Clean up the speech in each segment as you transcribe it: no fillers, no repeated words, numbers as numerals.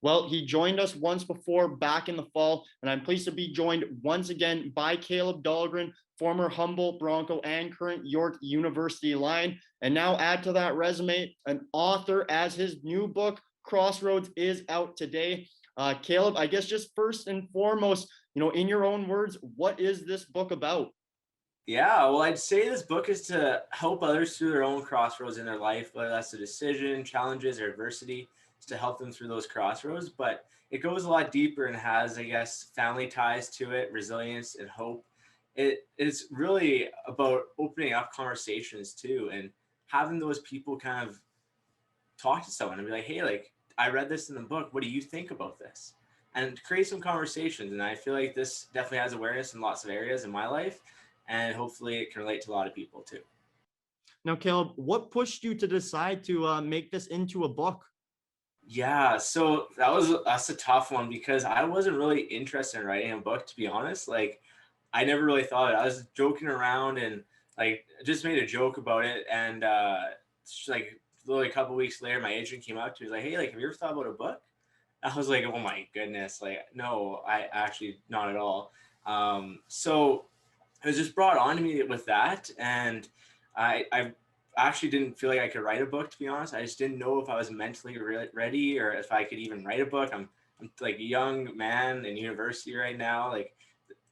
Well, he joined us once before back in the fall, and I'm pleased to be joined once again by Kaleb Dahlgren, former Humboldt Bronco and current York University Lion. And now add to that resume an author, as his new book, Crossroads, is out today. Kaleb, I guess just first and foremost, in your own words, what is this book about? Yeah, well, I'd say this book is to help others through their own crossroads in their life, whether that's a decision, challenges, or adversity, is to help them through those crossroads. But it goes a lot deeper and has, I guess, family ties to it, resilience and hope. It is really about opening up conversations too, and having those people kind of talk to someone and be like, hey, like, I read this in the book. What do you think about this? And create some conversations. And I feel like this definitely has awareness in lots of areas in my life. And hopefully it can relate to a lot of people too. Now, Kaleb, what pushed you to decide to make this into a book? Yeah, so that's a tough one because I wasn't really interested in writing a book, to be honest. Like, I never really thought it. I was joking around and like just made a joke about it. And like literally a couple weeks later, my agent came out to me, was like, "Hey, like, have you ever thought about a book?" I was like, "Oh my goodness, like, no, I actually not at all." So it was just brought on to me with that, and I actually didn't feel like I could write a book, to be honest. I just didn't know if I was mentally ready or if I could even write a book. I'm like a young man in university right now. Like,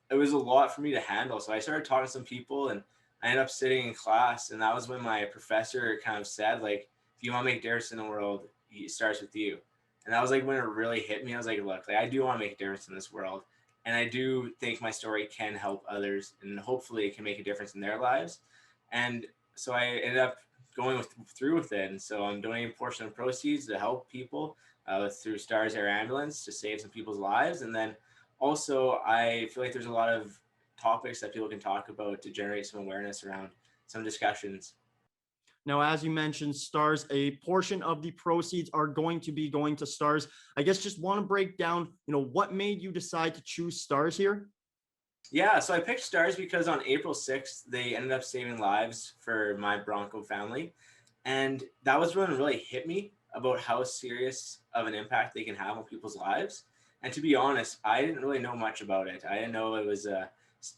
it was a lot for me to handle. So I started talking to some people, and I ended up sitting in class, and that was when my professor kind of said, like, if you want to make a difference in the world, it starts with you. And that was like when it really hit me. I was like, look, like, I do want to make a difference in this world. And I do think my story can help others, and hopefully it can make a difference in their lives. And so I ended up through with it. And so I'm donating a portion of proceeds to help people through Stars Air Ambulance to save some people's lives. And then also, I feel like there's a lot of topics that people can talk about to generate some awareness around some discussions. Now, as you mentioned, Stars, a portion of the proceeds are going to be going to Stars. I guess just want to break down, what made you decide to choose Stars here? Yeah, so I picked Stars because on April 6th, they ended up saving lives for my Bronco family. And that was when it really hit me about how serious of an impact they can have on people's lives. And to be honest, I didn't really know much about it. I didn't know it was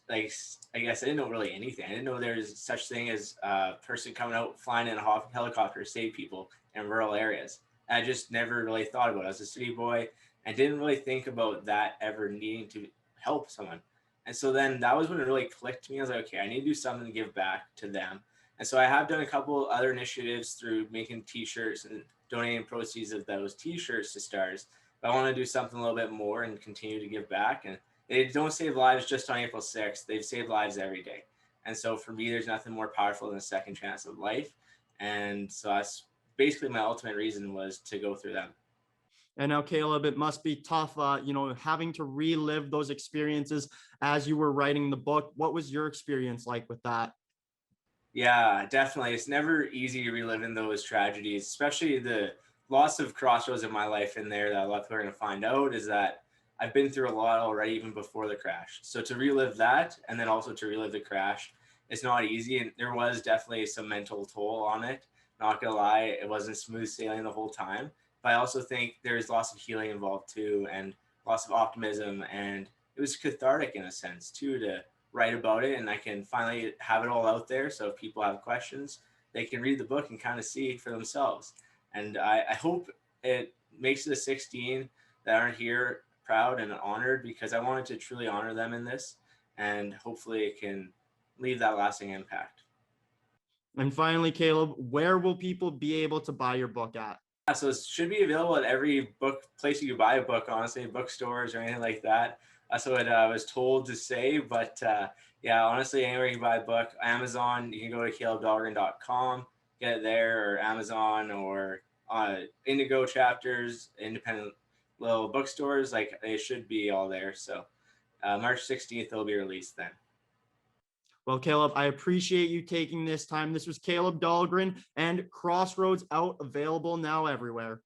like, I guess I didn't know really anything. I didn't know there's such thing as a person coming out flying in a helicopter to save people in rural areas. I just never really thought about it. I was a city boy and didn't really think about that ever needing to help someone. And so then that was when it really clicked to me. I was like, okay, I need to do something to give back to them. And so I have done a couple other initiatives through making t-shirts and donating proceeds of those t-shirts to Stars. But I want to do something a little bit more and continue to give back. And they don't save lives just on April 6th. They've saved lives every day. And so for me, there's nothing more powerful than a second chance of life. And so that's basically my ultimate reason was to go through them. And now, Kaleb, it must be tough, having to relive those experiences as you were writing the book. What was your experience like with that? Yeah, definitely. It's never easy reliving those tragedies, especially the loss of Crossroads in my life in there that a lot of people are going to find out is that I've been through a lot already, even before the crash. So to relive that and then also to relive the crash, it's not easy. And there was definitely some mental toll on it. Not gonna lie, it wasn't smooth sailing the whole time. But I also think there's lots of healing involved too, and lots of optimism. And it was cathartic in a sense too to write about it, and I can finally have it all out there. So if people have questions, they can read the book and kind of see for themselves. And I hope it makes the 16 that aren't here proud and honored because I wanted to truly honor them in this, and hopefully it can leave that lasting impact. And finally, Kaleb, where will people be able to buy your book at? Yeah, so it should be available at every book place you can buy a book, honestly, bookstores or anything like that. That's what I was told to say. But yeah, honestly, anywhere you can buy a book, Amazon, you can go to kalebdahlgren.com, get it there, or Amazon, or Indigo Chapters, independent little bookstores. Like, they should be all there. So March 16th, it'll be released then. Well, Kaleb, I appreciate you taking this time. This was Kaleb Dahlgren and Crossroads, out, available now everywhere.